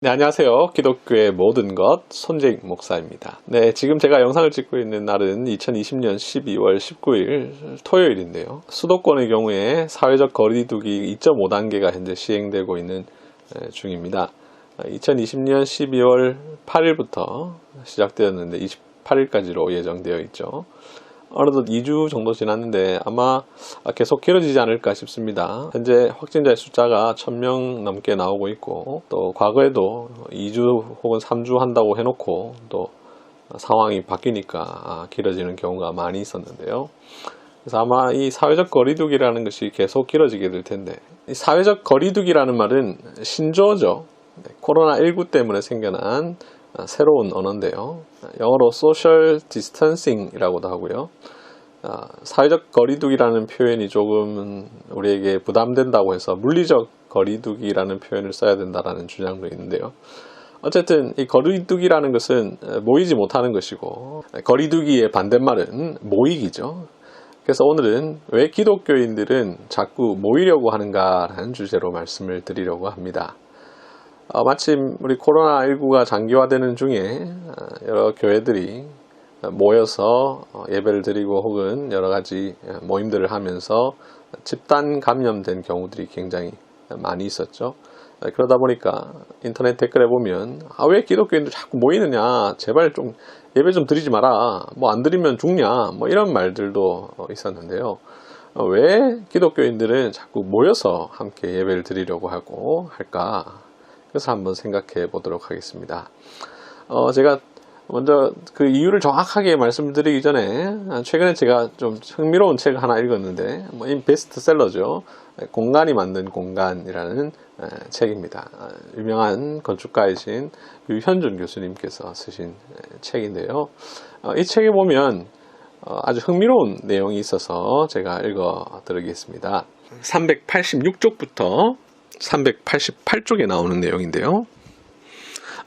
네, 안녕하세요. 기독교의 모든 것 손재익 목사입니다. 네, 지금 제가 영상을 찍고 있는 날은 2020년 12월 19일 토요일인데요. 수도권의 경우에 사회적 거리두기 2.5단계가 현재 시행되고 있는 중입니다. 2020년 12월 8일부터 시작되었는데 28일까지로 예정되어 있죠. 어느덧 2주 정도 지났는데 아마 계속 길어지지 않을까 싶습니다. 현재 확진자의 숫자가 1000명 넘게 나오고 있고, 또 과거에도 2주 혹은 3주 한다고 해놓고 또 상황이 바뀌니까 길어지는 경우가 많이 있었는데요. 그래서 아마 이 사회적 거리두기라는 것이 계속 길어지게 될 텐데, 이 사회적 거리두기라는 말은 신조어죠. 코로나19 때문에 생겨난 새로운 언어인데요. 영어로 social distancing이라고도 하고요. 사회적 거리두기라는 표현이 조금 우리에게 부담된다고 해서 물리적 거리두기라는 표현을 써야 된다는 주장도 있는데요. 어쨌든 이 거리두기라는 것은 모이지 못하는 것이고, 거리두기의 반대말은 모이기죠. 그래서 오늘은 왜 기독교인들은 자꾸 모이려고 하는가라는 주제로 말씀을 드리려고 합니다. 마침 우리 코로나19가 장기화되는 중에 여러 교회들이 모여서 예배를 드리고 혹은 여러 가지 모임들을 하면서 집단 감염된 경우들이 굉장히 많이 있었죠. 그러다 보니까 인터넷 댓글에 보면 왜 기독교인들 자꾸 모이느냐, 제발 좀 예배 좀 드리지 마라, 뭐 안 드리면 죽냐, 뭐 이런 말들도 있었는데요. 왜 기독교인들은 자꾸 모여서 함께 예배를 드리려고 하고 할까? 그래서 한번 생각해 보도록 하겠습니다. 제가 먼저 그 이유를 정확하게 말씀드리기 전에 최근에 제가 좀 흥미로운 책 하나 읽었는데, 베스트셀러죠. 공간이 만든 공간이라는 책입니다. 유명한 건축가이신 유현준 교수님께서 쓰신 책인데요. 이 책에 보면 아주 흥미로운 내용이 있어서 제가 읽어 드리겠습니다. 386쪽부터 388쪽에 나오는 내용인데요.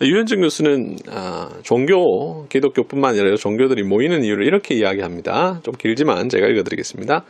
유현준 교수는 기독교뿐만 아니라 종교들이 모이는 이유를 이렇게 이야기합니다. 좀 길지만 제가 읽어드리겠습니다.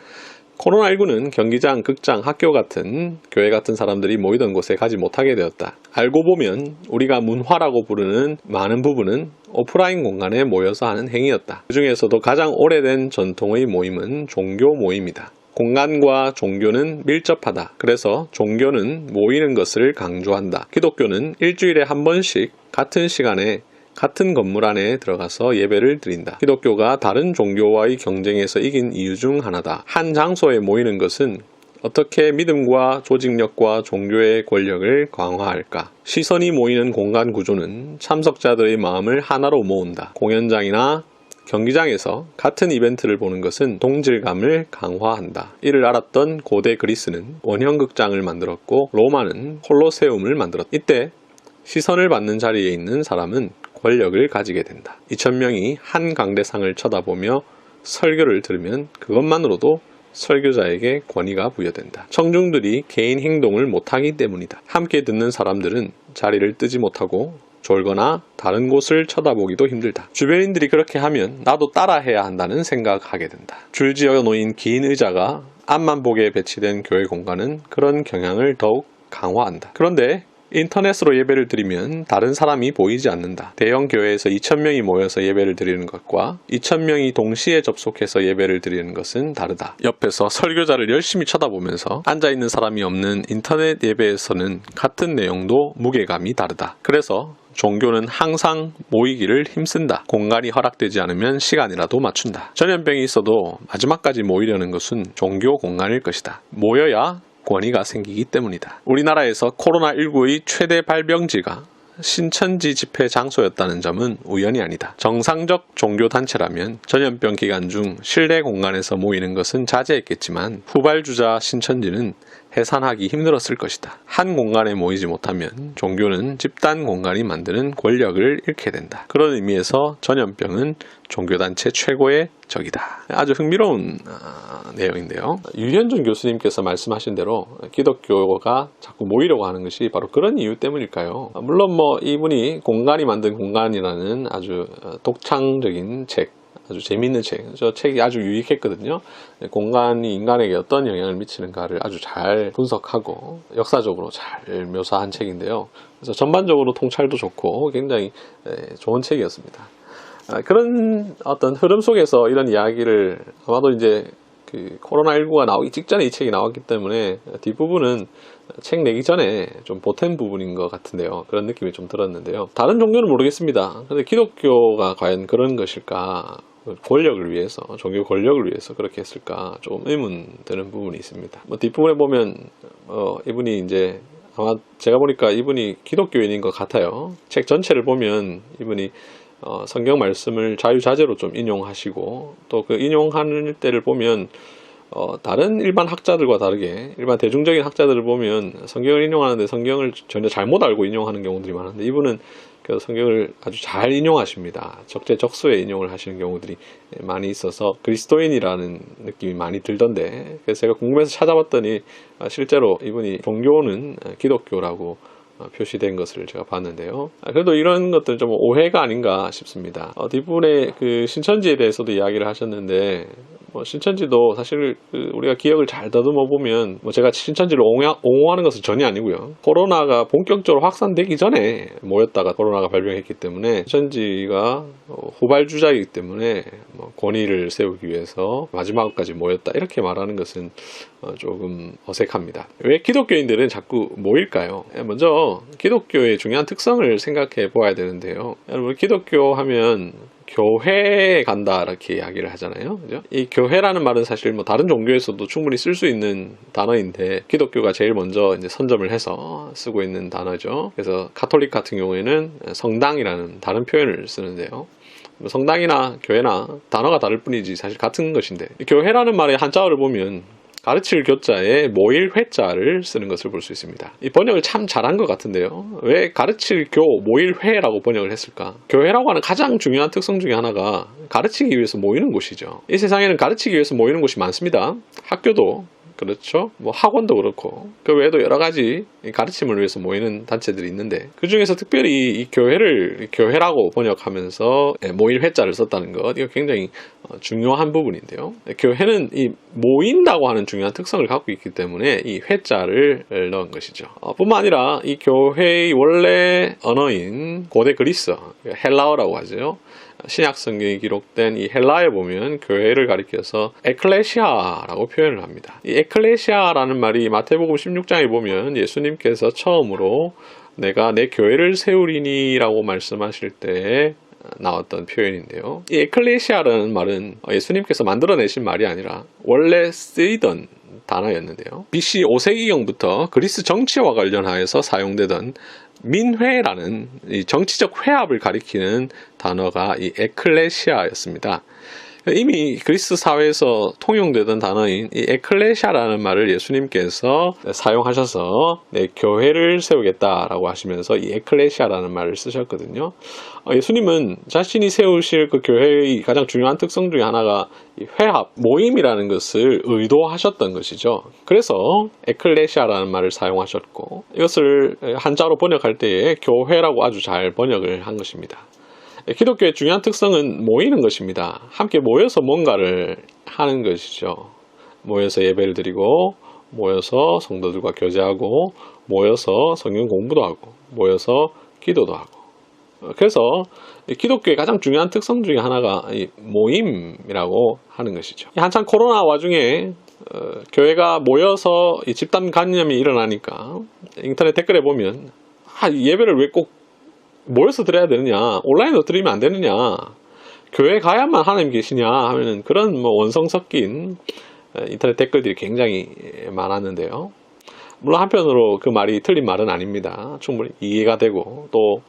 코로나19는 경기장, 극장, 학교 같은 교회 같은 사람들이 모이던 곳에 가지 못하게 되었다. 알고 보면 우리가 문화라고 부르는 많은 부분은 오프라인 공간에 모여서 하는 행위였다. 그 중에서도 가장 오래된 전통의 모임은 종교 모임이다. 공간과 종교는 밀접하다. 그래서 종교는 모이는 것을 강조한다. 기독교는 일주일에 한 번씩 같은 시간에 같은 건물 안에 들어가서 예배를 드린다. 기독교가 다른 종교와의 경쟁에서 이긴 이유 중 하나다. 한 장소에 모이는 것은 어떻게 믿음과 조직력과 종교의 권력을 강화할까? 시선이 모이는 공간 구조는 참석자들의 마음을 하나로 모은다. 공연장이나 경기장에서 같은 이벤트를 보는 것은 동질감을 강화한다. 이를 알았던 고대 그리스는 원형극장을 만들었고 로마는 콜로세움을 만들었다. 이때 시선을 받는 자리에 있는 사람은 권력을 가지게 된다. 2000명이 한 강대상을 쳐다보며 설교를 들으면 그것만으로도 설교자에게 권위가 부여된다. 청중들이 개인 행동을 못하기 때문이다. 함께 듣는 사람들은 자리를 뜨지 못하고 졸거나 다른 곳을 쳐다보기도 힘들다. 주변인들이 그렇게 하면 나도 따라해야 한다는 생각하게 된다. 줄지어 놓인 긴 의자가 앞만 보게 배치된 교회 공간은 그런 경향을 더욱 강화한다. 그런데 인터넷으로 예배를 드리면 다른 사람이 보이지 않는다. 대형 교회에서 2000명이 모여서 예배를 드리는 것과 2000명이 동시에 접속해서 예배를 드리는 것은 다르다. 옆에서 설교자를 열심히 쳐다보면서 앉아있는 사람이 없는 인터넷 예배에서는 같은 내용도 무게감이 다르다. 그래서 종교는 항상 모이기를 힘쓴다. 공간이 허락되지 않으면 시간이라도 맞춘다. 전염병이 있어도 마지막까지 모이려는 것은 종교 공간일 것이다. 모여야 권위가 생기기 때문이다. 우리나라에서 코로나19의 최대 발병지가 신천지 집회 장소였다는 점은 우연이 아니다. 정상적 종교단체라면 전염병 기간 중 실내 공간에서 모이는 것은 자제했겠지만 후발주자 신천지는 해산하기 힘들었을 것이다. 한 공간에 모이지 못하면 종교는 집단 공간이 만드는 권력을 잃게 된다. 그런 의미에서 전염병은 종교단체 최고의 적이다. 아주 흥미로운 내용인데요. 유현준 교수님께서 말씀하신 대로 기독교가 자꾸 모이려고 하는 것이 바로 그런 이유 때문일까요? 물론 이분이 공간이 만든 공간이라는 아주 독창적인 책, 아주 재미있는 책. 저 책이 아주 유익했거든요. 공간이 인간에게 어떤 영향을 미치는가를 아주 잘 분석하고 역사적으로 잘 묘사한 책인데요. 그래서 전반적으로 통찰도 좋고 굉장히 좋은 책이었습니다. 그런 어떤 흐름 속에서 이런 이야기를 아마도 이제 그 코로나19가 나오기 직전에 이 책이 나왔기 때문에 뒷부분은 책 내기 전에 좀 보탠 부분인 것 같은데요. 그런 느낌이 좀 들었는데요. 다른 종교는 모르겠습니다. 근데 기독교가 과연 그런 것일까? 권력을 위해서, 종교 권력을 위해서 그렇게 했을까? 좀 의문되는 부분이 있습니다. 뒷부분에 보면 이분이 이제 아마 제가 보니까 이분이 기독교인인 것 같아요. 책 전체를 보면 이분이 성경 말씀을 자유자재로 좀 인용하시고 또 그 인용하는 때를 보면 다른 일반 학자들과 다르게 일반 대중적인 학자들을 보면 성경을 인용하는데 성경을 전혀 잘못 알고 인용하는 경우들이 많은데 이분은 그 성경을 아주 잘 인용하십니다. 적재적소에 인용을 하시는 경우들이 많이 있어서 그리스도인이라는 느낌이 많이 들던데 그래서 제가 궁금해서 찾아봤더니 실제로 이분이 종교는 기독교라고 표시된 것을 제가 봤는데요. 그래도 이런 것들은 좀 오해가 아닌가 싶습니다. 뒷부분에 그 신천지에 대해서도 이야기를 하셨는데 신천지도 사실 우리가 기억을 잘 다듬어 보면 제가 신천지를 옹호하는 것은 전혀 아니고요. 코로나가 본격적으로 확산되기 전에 모였다가 코로나가 발병했기 때문에 신천지가 후발주자이기 때문에 권위를 세우기 위해서 마지막까지 모였다 이렇게 말하는 것은 조금 어색합니다. 왜 기독교인들은 자꾸 모일까요? 먼저 기독교의 중요한 특성을 생각해 보아야 되는데요. 여러분 기독교 하면 교회에 간다 이렇게 이야기를 하잖아요. 그죠? 이 교회라는 말은 사실 다른 종교에서도 충분히 쓸 수 있는 단어인데 기독교가 제일 먼저 이제 선점을 해서 쓰고 있는 단어죠. 그래서 가톨릭 같은 경우에는 성당이라는 다른 표현을 쓰는데요. 성당이나 교회나 단어가 다를 뿐이지 사실 같은 것인데 교회라는 말의 한자어를 보면 가르칠 교자에 모일 회자를 쓰는 것을 볼 수 있습니다. 이 번역을 참 잘한 것 같은데요. 왜 가르칠 교 모일 회라고 번역을 했을까? 교회라고 하는 가장 중요한 특성 중에 하나가 가르치기 위해서 모이는 곳이죠. 이 세상에는 가르치기 위해서 모이는 곳이 많습니다. 학교도 그렇죠. 학원도 그렇고 그 외에도 여러 가지 가르침을 위해서 모이는 단체들이 있는데 그 중에서 특별히 이 교회를 교회라고 번역하면서 모일 회자를 썼다는 것 이거 굉장히 중요한 부분인데요. 교회는 이 모인다고 하는 중요한 특성을 갖고 있기 때문에 이 회자를 넣은 것이죠. 뿐만 아니라 이 교회의 원래 언어인 고대 그리스 헬라어라고 하죠. 신약 성경이 기록된 이 헬라에 보면 교회를 가리켜서 에클레시아라고 표현을 합니다. 이 에클레시아라는 말이 마태복음 16장에 보면 예수님께서 처음으로 내가 내 교회를 세우리니 라고 말씀하실 때 나왔던 표현인데요. 이 에클레시아라는 말은 예수님께서 만들어내신 말이 아니라 원래 쓰이던 단어였는데요. BC 5세기경부터 그리스 정치와 관련하여서 사용되던 민회라는 이 정치적 회합을 가리키는 단어가 이 에클레시아였습니다. 이미 그리스 사회에서 통용되던 단어인 이 에클레시아라는 말을 예수님께서 사용하셔서 교회를 세우겠다라고 하시면서 이 에클레시아라는 말을 쓰셨거든요. 예수님은 자신이 세우실 그 교회의 가장 중요한 특성 중에 하나가 이 회합, 모임이라는 것을 의도하셨던 것이죠. 그래서 에클레시아라는 말을 사용하셨고 이것을 한자로 번역할 때에 교회라고 아주 잘 번역을 한 것입니다. 기독교의 중요한 특성은 모이는 것입니다. 함께 모여서 뭔가를 하는 것이죠. 모여서 예배를 드리고 모여서 성도들과 교제하고 모여서 성경 공부도 하고 모여서 기도도 하고 그래서 기독교의 가장 중요한 특성 중에 하나가 이 모임이라고 하는 것이죠. 한창 코로나 와중에 교회가 모여서 이 집단 감염이 일어나니까 인터넷 댓글에 보면 예배를 왜 꼭 모여서 드려야 되느냐, 온라인으로 드리면 안 되느냐, 교회 가야만 하나님 계시냐 하면은 그런 원성 섞인 인터넷 댓글들이 굉장히 많았는데요. 물론 한편으로 그 말이 틀린 말은 아닙니다. 충분히 이해가 되고 또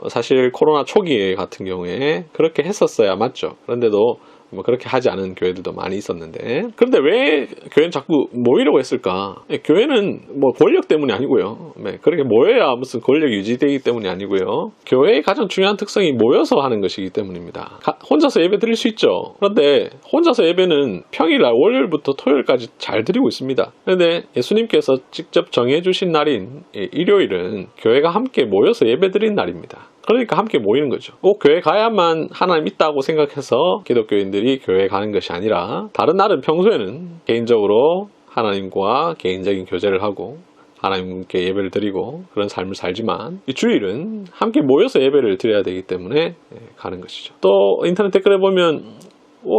사실 코로나 초기 같은 경우에 그렇게 했었어야 맞죠. 그런데도 그렇게 하지 않은 교회들도 많이 있었는데 그런데 왜 교회는 자꾸 모이려고 했을까? 교회는 권력 때문이 아니고요. 그렇게 모여야 무슨 권력 유지되기 때문이 아니고요. 교회의 가장 중요한 특성이 모여서 하는 것이기 때문입니다. 혼자서 예배 드릴 수 있죠. 그런데 혼자서 예배는 평일날 월요일부터 토요일까지 잘 드리고 있습니다. 그런데 예수님께서 직접 정해주신 날인 일요일은 교회가 함께 모여서 예배 드린 날입니다. 그러니까 함께 모이는 거죠. 꼭 교회 가야만 하나님 있다고 생각해서 기독교인들이 교회 가는 것이 아니라 다른 날은 평소에는 개인적으로 하나님과 개인적인 교제를 하고 하나님께 예배를 드리고 그런 삶을 살지만 이 주일은 함께 모여서 예배를 드려야 되기 때문에 가는 것이죠. 또 인터넷 댓글에 보면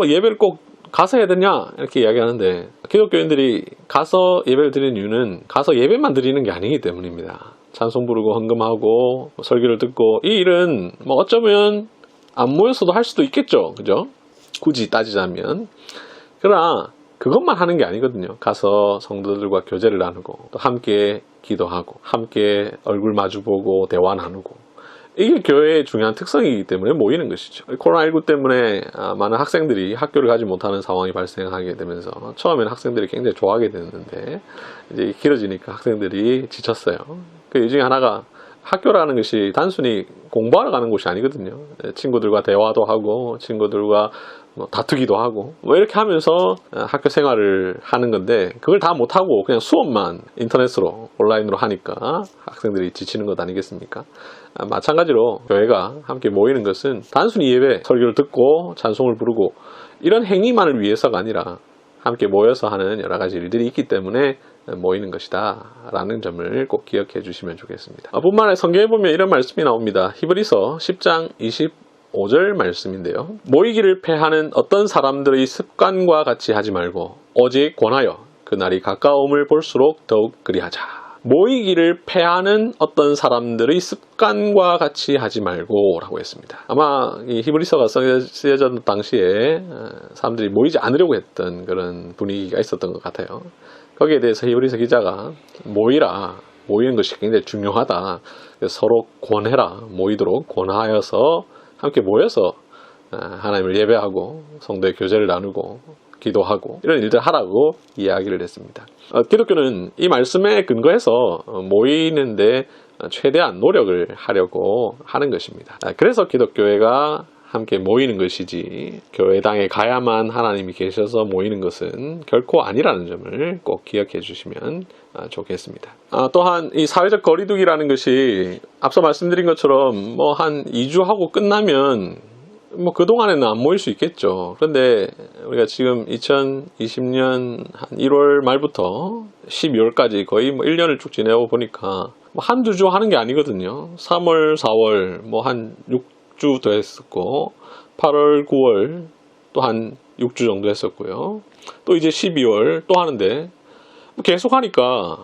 예배를 꼭 가서 해야 되냐 이렇게 이야기하는데 기독교인들이 가서 예배를 드리는 이유는 가서 예배만 드리는 게 아니기 때문입니다. 찬송 부르고 헌금하고 설교를 듣고 이 일은 어쩌면 안 모여서도 할 수도 있겠죠. 그죠? 굳이 따지자면. 그러나 그것만 하는 게 아니거든요. 가서 성도들과 교제를 나누고 또 함께 기도하고 함께 얼굴 마주보고 대화 나누고 이게 교회의 중요한 특성이기 때문에 모이는 것이죠. 코로나19 때문에 많은 학생들이 학교를 가지 못하는 상황이 발생하게 되면서 처음에는 학생들이 굉장히 좋아하게 됐는데 이제 길어지니까 학생들이 지쳤어요. 이 중에 하나가 학교라는 것이 단순히 공부하러 가는 곳이 아니거든요. 친구들과 대화도 하고 친구들과 다투기도 하고 이렇게 하면서 학교 생활을 하는 건데 그걸 다 못하고 그냥 수업만 인터넷으로 온라인으로 하니까 학생들이 지치는 것 아니겠습니까? 마찬가지로 교회가 함께 모이는 것은 단순히 예배, 설교를 듣고 찬송을 부르고 이런 행위만을 위해서가 아니라 함께 모여서 하는 여러 가지 일들이 있기 때문에 모이는 것이다 라는 점을 꼭 기억해 주시면 좋겠습니다. 뿐만 아니라 성경에 보면 이런 말씀이 나옵니다. 히브리서 10장 25절 말씀인데요. 모이기를 패하는 어떤 사람들의 습관과 같이 하지 말고 오직 권하여 그날이 가까움을 볼수록 더욱 그리하자. 모이기를 패하는 어떤 사람들의 습관과 같이 하지 말고 라고 했습니다. 아마 이 히브리서가 쓰여졌던 당시에 사람들이 모이지 않으려고 했던 그런 분위기가 있었던 것 같아요. 거기에 대해서 히브리서 기자가 모이는 것이 굉장히 중요하다. 서로 권해라. 모이도록 권하여서 함께 모여서 하나님을 예배하고 성도의 교제를 나누고 기도하고 이런 일들 하라고 이야기를 했습니다. 기독교는 이 말씀에 근거해서 모이는데 최대한 노력을 하려고 하는 것입니다. 그래서 기독교회가 함께 모이는 것이지 교회당에 가야만 하나님이 계셔서 모이는 것은 결코 아니라는 점을 꼭 기억해 주시면 좋겠습니다. 또한 이 사회적 거리두기라는 것이 앞서 말씀드린 것처럼 한 2주 하고 끝나면 그동안에는 안 모일 수 있겠죠. 그런데 우리가 지금 2020년 한 1월 말부터 12월까지 거의 1년을 쭉 지내고 보니까 한두 주 하는 게 아니거든요. 3월, 4월 한 6주 더 했었고 8월, 9월 또 한 6주 정도 했었고요. 또 이제 12월 또 하는데 계속 하니까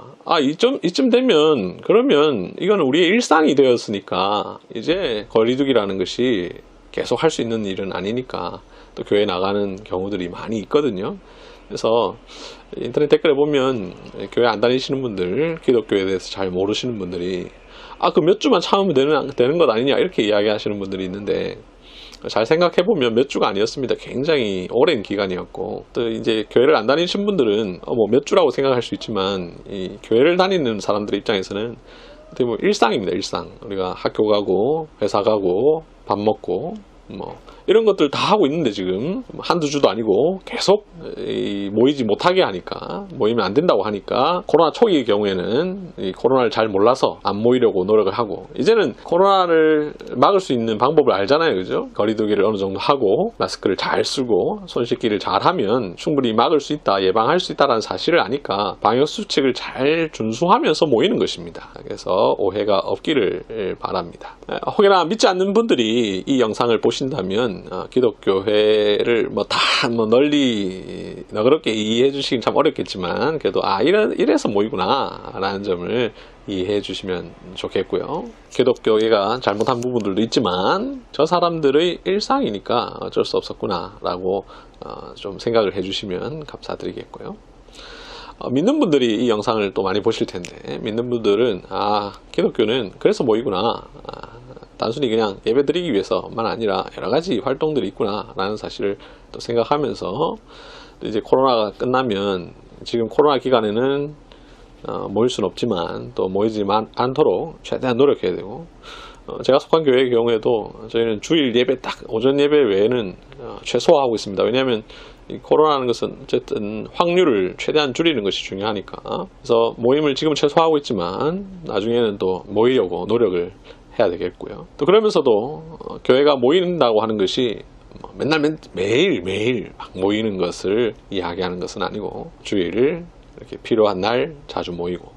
이쯤 되면 그러면 이건 우리의 일상이 되었으니까 이제 거리두기라는 것이 계속 할 수 있는 일은 아니니까 또 교회 나가는 경우들이 많이 있거든요. 그래서 인터넷 댓글에 보면 교회 안 다니시는 분들, 기독교에 대해서 잘 모르시는 분들이 그 몇 주만 참으면 되는 것 아니냐 이렇게 이야기하시는 분들이 있는데 잘 생각해보면 몇 주가 아니었습니다. 굉장히 오랜 기간이었고 또 이제 교회를 안 다니신 분들은 몇 주라고 생각할 수 있지만 이 교회를 다니는 사람들의 입장에서는 일상입니다. 일상. 우리가 학교 가고 회사 가고 밥 먹고 이런 것들 다 하고 있는데 지금 한두 주도 아니고 계속 모이지 못하게 하니까 모이면 안 된다고 하니까 코로나 초기의 경우에는 이 코로나를 잘 몰라서 안 모이려고 노력을 하고 이제는 코로나를 막을 수 있는 방법을 알잖아요. 그죠? 거리두기를 어느 정도 하고 마스크를 잘 쓰고 손 씻기를 잘 하면 충분히 막을 수 있다, 예방할 수 있다는 사실을 아니까 방역수칙을 잘 준수하면서 모이는 것입니다. 그래서 오해가 없기를 바랍니다. 혹여나 믿지 않는 분들이 이 영상을 보신다면 기독교회를 널리 너그럽게 이해해 주시긴 참 어렵겠지만 그래도 이래서 모이구나 라는 점을 이해해 주시면 좋겠고요. 기독교회가 잘못한 부분들도 있지만 저 사람들의 일상이니까 어쩔 수 없었구나 라고 좀 생각을 해 주시면 감사드리겠고요. 믿는 분들이 이 영상을 또 많이 보실 텐데 믿는 분들은 기독교는 그래서 모이구나, 단순히 그냥 예배 드리기 위해서만 아니라 여러 가지 활동들이 있구나 라는 사실을 또 생각하면서 또 이제 코로나가 끝나면 지금 코로나 기간에는 모일 수는 없지만 또 모이지 않도록 최대한 노력해야 되고 제가 속한 교회의 경우에도 저희는 주일 예배 딱 오전 예배 외에는 최소화하고 있습니다. 왜냐하면 이 코로나라는 것은 어쨌든 확률을 최대한 줄이는 것이 중요하니까. 그래서 모임을 지금 최소화하고 있지만 나중에는 또 모이려고 노력을 해야 되겠고요. 또 그러면서도 교회가 모인다고 하는 것이 맨날 매일 막 모이는 것을 이야기하는 것은 아니고 주일 이렇게 필요한 날 자주 모이고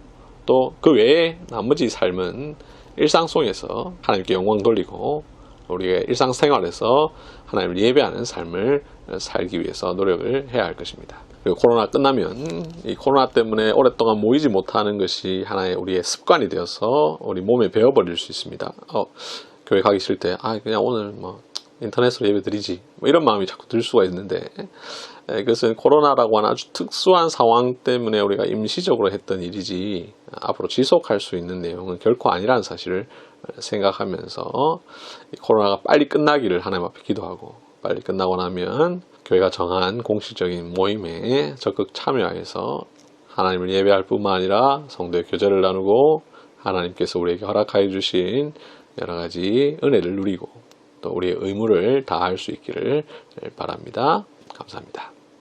또 그 외에 나머지 삶은 일상 속에서 하나님께 영광 돌리고 우리의 일상생활에서 하나님을 예배하는 삶을 살기 위해서 노력을 해야 할 것입니다. 그리고 코로나 끝나면 이 코로나 때문에 오랫동안 모이지 못하는 것이 하나의 우리의 습관이 되어서 우리 몸에 배어버릴 수 있습니다. 교회 가기 싫을 때 그냥 오늘 인터넷으로 예배 드리지 이런 마음이 자꾸 들 수가 있는데 그것은 코로나라고 하는 아주 특수한 상황 때문에 우리가 임시적으로 했던 일이지 앞으로 지속할 수 있는 내용은 결코 아니라는 사실을 생각하면서 이 코로나가 빨리 끝나기를 하나님 앞에 기도하고 빨리 끝나고 나면 교회가 정한 공식적인 모임에 적극 참여해서 하나님을 예배할 뿐만 아니라 성도의 교제를 나누고 하나님께서 우리에게 허락하여 주신 여러 가지 은혜를 누리고 또 우리의 의무를 다할 수 있기를 바랍니다. 감사합니다.